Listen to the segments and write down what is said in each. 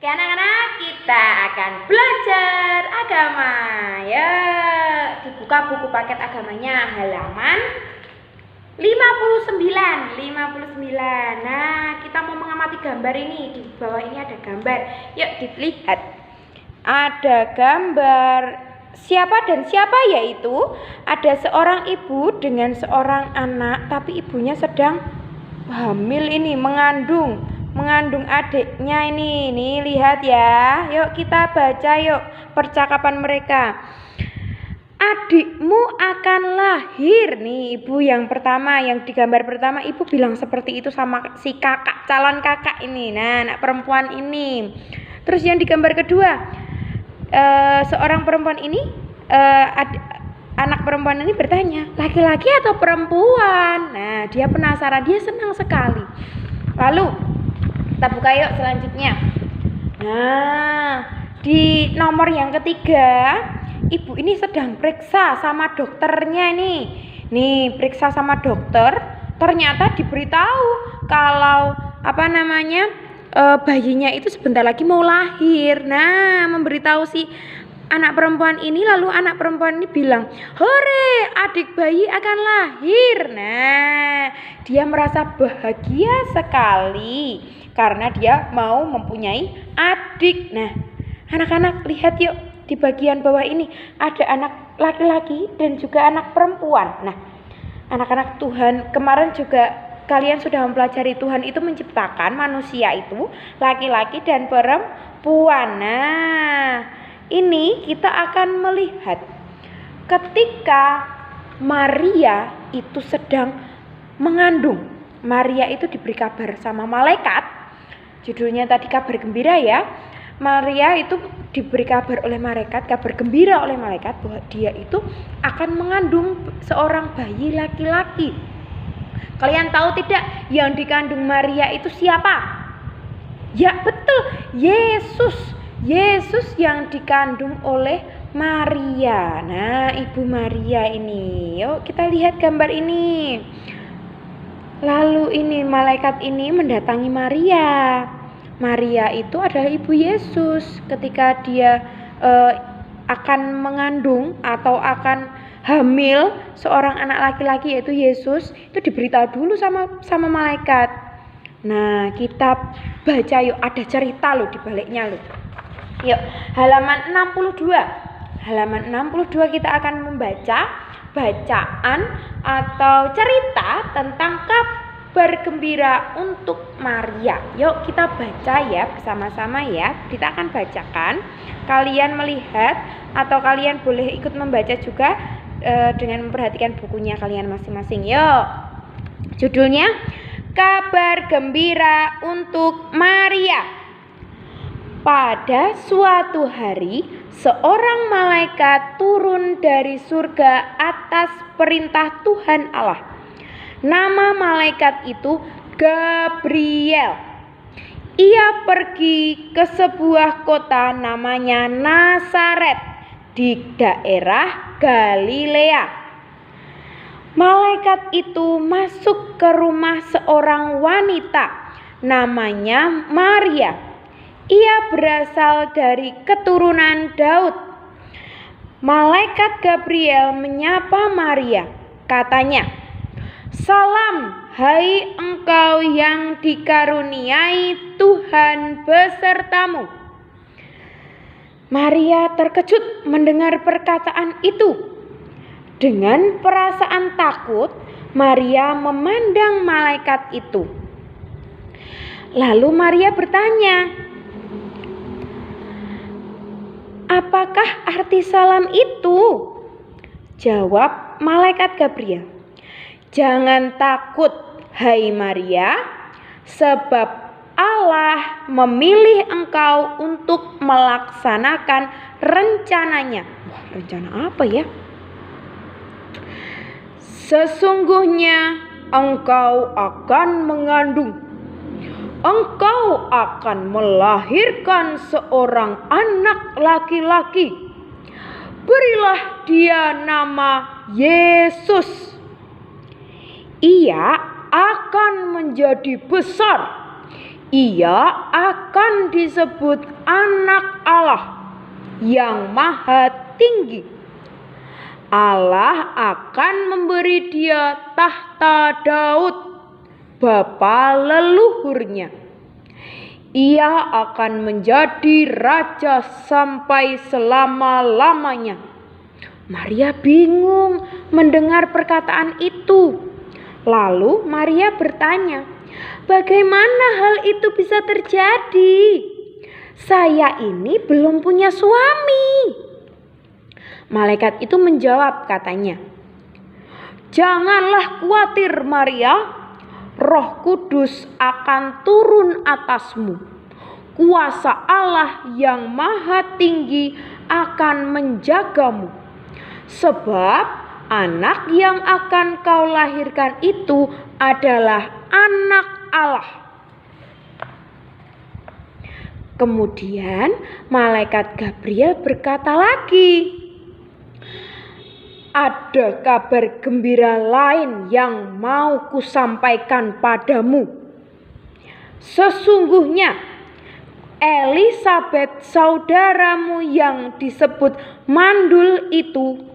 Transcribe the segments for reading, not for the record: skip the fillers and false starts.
Oke anak-anak, kita akan belajar agama. Ya, dibuka buku paket agamanya halaman 59. Nah, kita mau mengamati gambar ini. Di bawah ini ada gambar. Yuk dilihat. Ada gambar siapa dan siapa, yaitu ada seorang ibu dengan seorang anak, tapi ibunya sedang hamil ini, mengandung adiknya ini. Nih lihat ya. Yuk kita baca yuk percakapan mereka. Adikmu akan lahir. Nih ibu yang pertama, yang di gambar pertama ibu bilang seperti itu sama si kakak, calon kakak ini. Nah, anak perempuan ini. Terus yang di gambar kedua, seorang perempuan ini, anak perempuan ini bertanya, laki-laki atau perempuan? Nah, dia penasaran, dia senang sekali. Lalu kita buka yuk selanjutnya. Nah, di nomor yang ketiga, ibu ini sedang periksa sama dokternya ini. Nih, periksa sama dokter, ternyata diberitahu kalau bayinya itu sebentar lagi mau lahir. Nah, memberitahu si anak perempuan ini, lalu anak perempuan ini bilang, "Hore, adik bayi akan lahir." Nah, dia merasa bahagia sekali karena dia mau mempunyai adik. Nah, anak-anak lihat yuk, di bagian bawah ini ada anak laki-laki dan juga anak perempuan. Nah, anak-anak, Tuhan kemarin juga kalian sudah mempelajari Tuhan itu menciptakan manusia itu laki-laki dan perempuan. Nah, ini kita akan melihat ketika Maria itu sedang mengandung. Maria itu diberi kabar sama malaikat. Judulnya tadi kabar gembira ya. Maria itu diberi kabar oleh malaikat, kabar gembira oleh malaikat bahwa dia itu akan mengandung seorang bayi laki-laki. Kalian tahu tidak yang dikandung Maria itu siapa? Ya betul, Yesus. Yesus yang dikandung oleh Maria. Nah, Ibu Maria ini. Yuk kita lihat gambar ini. Lalu ini malaikat ini mendatangi Maria. Maria itu adalah ibu Yesus. Ketika dia akan mengandung atau akan hamil seorang anak laki-laki yaitu Yesus, itu diberitahu dulu sama malaikat. Nah, kita baca yuk, ada cerita loh di baliknya loh. Yuk, halaman 62. Halaman 62 kita akan membaca bacaan atau cerita tentang kabar gembira untuk Maria. Yuk kita baca ya bersama-sama ya. Kita akan bacakan. Kalian melihat atau kalian boleh ikut membaca juga dengan memperhatikan bukunya kalian masing-masing. Yuk. Judulnya Kabar Gembira untuk Maria. Pada suatu hari, seorang malaikat turun dari surga atas perintah Tuhan Allah. Nama malaikat itu Gabriel. Ia pergi ke sebuah kota namanya Nazaret di daerah Galilea. Malaikat itu masuk ke rumah seorang wanita namanya Maria. Ia berasal dari keturunan Daud. Malaikat Gabriel menyapa Maria. Katanya, "Salam, hai engkau yang dikaruniai Tuhan besertamu." Maria terkejut mendengar perkataan itu. Dengan perasaan takut, Maria memandang malaikat itu. Lalu Maria bertanya, "Apakah arti salam itu?" Jawab malaikat Gabriel, "Jangan takut, hai Maria, sebab Allah memilih engkau untuk melaksanakan rencananya." Wah, rencana apa ya? "Sesungguhnya engkau akan mengandung. Engkau akan melahirkan seorang anak laki-laki. Berilah dia nama Yesus. Ia akan menjadi besar. Ia akan disebut anak Allah yang maha tinggi. Allah akan memberi dia tahta Daud, bapa leluhurnya. Ia akan menjadi raja sampai selama-lamanya. Maria bingung mendengar perkataan itu. Lalu Maria bertanya, bagaimana hal itu bisa terjadi? Saya ini belum punya suami. Malaikat itu menjawab, katanya, janganlah khawatir Maria, Roh Kudus akan turun atasmu. Kuasa Allah yang maha tinggi akan menjagamu. Sebab anak yang akan kau lahirkan itu adalah anak Allah. Kemudian malaikat Gabriel berkata lagi, ada kabar gembira lain yang mau kusampaikan padamu. Sesungguhnya Elisabet saudaramu yang disebut mandul itu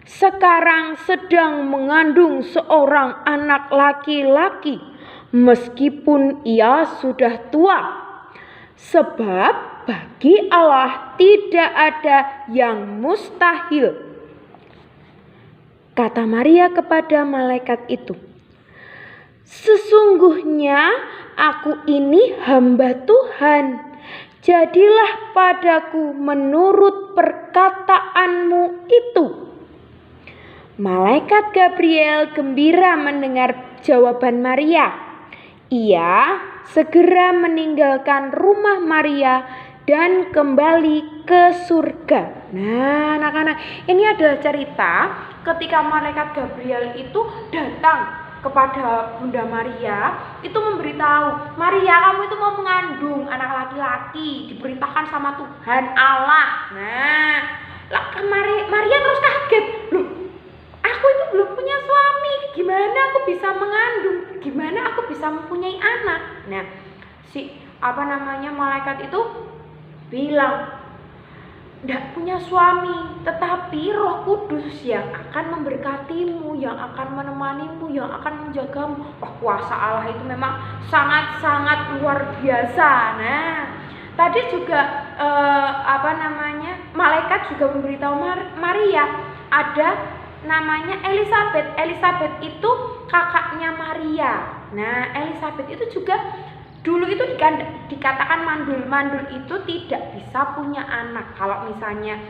sekarang sedang mengandung seorang anak laki-laki, meskipun ia sudah tua. Sebab bagi Allah tidak ada yang mustahil. Kata Maria kepada malaikat itu, sesungguhnya aku ini hamba Tuhan. Jadilah padaku menurut perkataanmu itu. Malaikat Gabriel gembira mendengar jawaban Maria. Ia segera meninggalkan rumah Maria dan kembali ke surga. Nah, anak-anak, ini adalah cerita ketika malaikat Gabriel itu datang kepada Bunda Maria, itu memberitahu, Maria, kamu itu mau mengandung anak laki-laki, diperintahkan sama Tuhan Allah. Nah, Maria terus kaget, loh, aku itu belum punya suami, gimana aku bisa mengandung, gimana aku bisa mempunyai anak. Nah, malaikat itu bilang, tidak punya suami, tetapi Roh Kudus yang akan memberkatimu, yang akan menemanimu, yang akan menjagamu. Kuasa Allah itu memang sangat-sangat luar biasa. Nah, tadi juga malaikat juga memberitahu Maria, ada namanya Elisabet. Elisabet itu kakaknya Maria. Nah, Elisabet itu juga dulu itu dikatakan mandul. Mandul itu tidak bisa punya anak. Kalau misalnya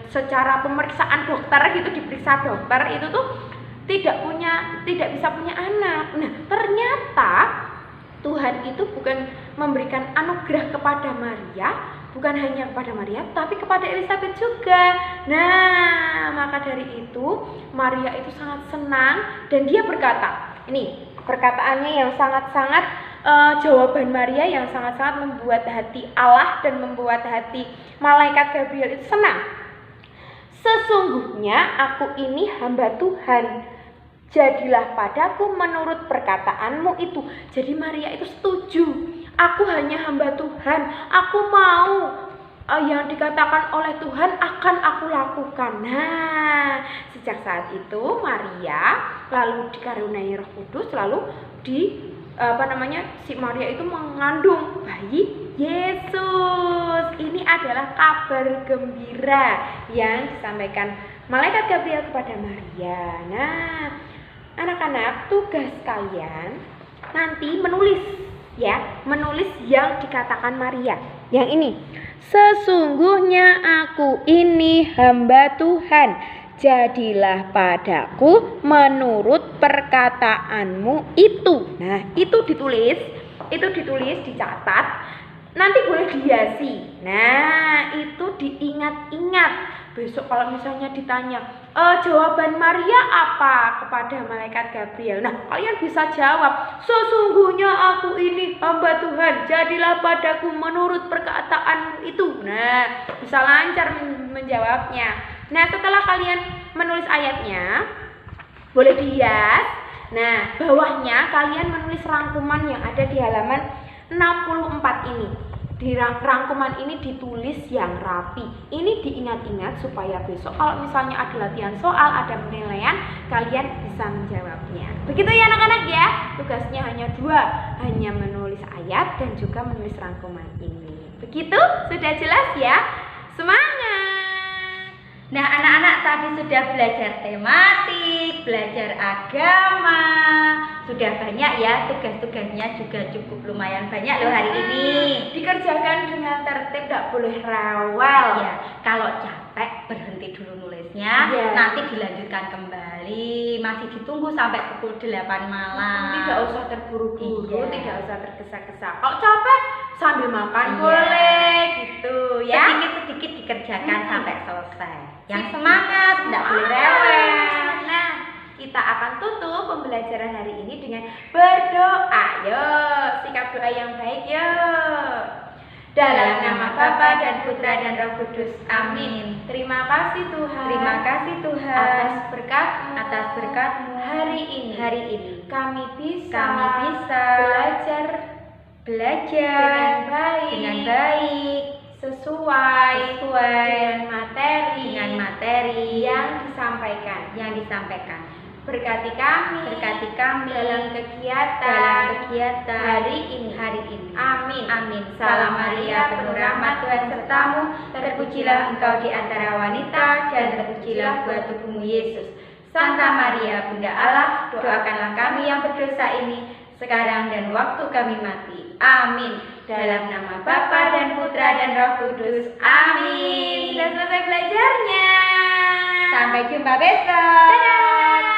secara pemeriksaan dokter gitu, diperiksa dokter itu tuh tidak bisa punya anak. Nah, ternyata Tuhan itu bukan memberikan anugerah kepada Maria, bukan hanya kepada Maria, tapi kepada Elisabet juga. Nah, maka dari itu Maria itu sangat senang dan dia berkata, ini perkataannya yang sangat-sangat jawaban Maria yang sangat-sangat membuat hati Allah dan membuat hati malaikat Gabriel itu senang. Sesungguhnya aku ini hamba Tuhan, jadilah padaku menurut perkataanmu itu. Jadi Maria itu setuju, aku hanya hamba Tuhan, aku mau yang dikatakan oleh Tuhan akan aku lakukan. Nah, sejak saat itu Maria lalu dikaruniai Roh Kudus, lalu si Maria itu mengandung bayi Yesus. Ini adalah kabar gembira yang disampaikan malaikat Gabriel kepada Maria. Nah, anak-anak, tugas kalian nanti menulis yang dikatakan Maria. Yang ini, sesungguhnya aku ini hamba Tuhan, jadilah padaku menurut perkataanmu itu. Nah, itu ditulis, dicatat, nanti boleh dihiasi. Nah, itu diingat-ingat. Besok kalau misalnya ditanya, jawaban Maria apa kepada malaikat Gabriel? Nah, kalian bisa jawab, sesungguhnya aku ini hamba Tuhan, jadilah padaku menurut perkataanmu itu. Nah, bisa lancar menjawabnya. Nah, setelah kalian menulis ayatnya, boleh dihias. Nah, bawahnya kalian menulis rangkuman yang ada di halaman 64 ini. Di rangkuman ini ditulis yang rapi. Ini diingat-ingat supaya besok kalau misalnya ada latihan soal, ada penilaian, kalian bisa menjawabnya. Begitu ya anak-anak ya. Tugasnya hanya 2, hanya menulis ayat dan juga menulis rangkuman ini. Begitu? Sudah jelas ya? Semangat! Nah, anak-anak tadi sudah belajar tematik, belajar agama. Sudah banyak ya, tugas-tugasnya juga cukup lumayan banyak loh hari ini. Dikerjakan dengan tertib, tidak boleh rewel. Ya, kalau capek berhenti dulu nulisnya, nanti dilanjutkan kembali. Masih ditunggu sampai pukul 8 malam. Tidak usah terburu-buru, tidak usah tergesa-gesa. Kalau capek sambil makan boleh gitu ya. Sedikit-sedikit dikerjakan sampai selesai. Yang semangat, tidak boleh rewel. Nah, kita akan tutup pembelajaran hari ini dengan berdoa. Yo, sikap doa yang baik yo. Dalam nama Bapa dan Putra dan Roh Kudus. Amin. Terima kasih Tuhan. Terima kasih Tuhan atas berkat-Mu. Atas berkat-Mu hari ini. Kami bisa belajar dengan baik sesuai dengan materi yang disampaikan. Berkati kami dalam kegiatan hari ini. Amin. Salam Maria, penuh rahmat, Tuhan sertamu. Terpujilah engkau di antara wanita dan terpujilah buah tubuhmu Yesus. Santa Maria, Bunda Allah, doakanlah kami yang berdosa ini sekarang dan waktu kami mati. Amin. Dalam nama Bapa dan Putra dan Roh Kudus. Amin. Sudah selesai belajarnya. Sampai jumpa besok. Dadah.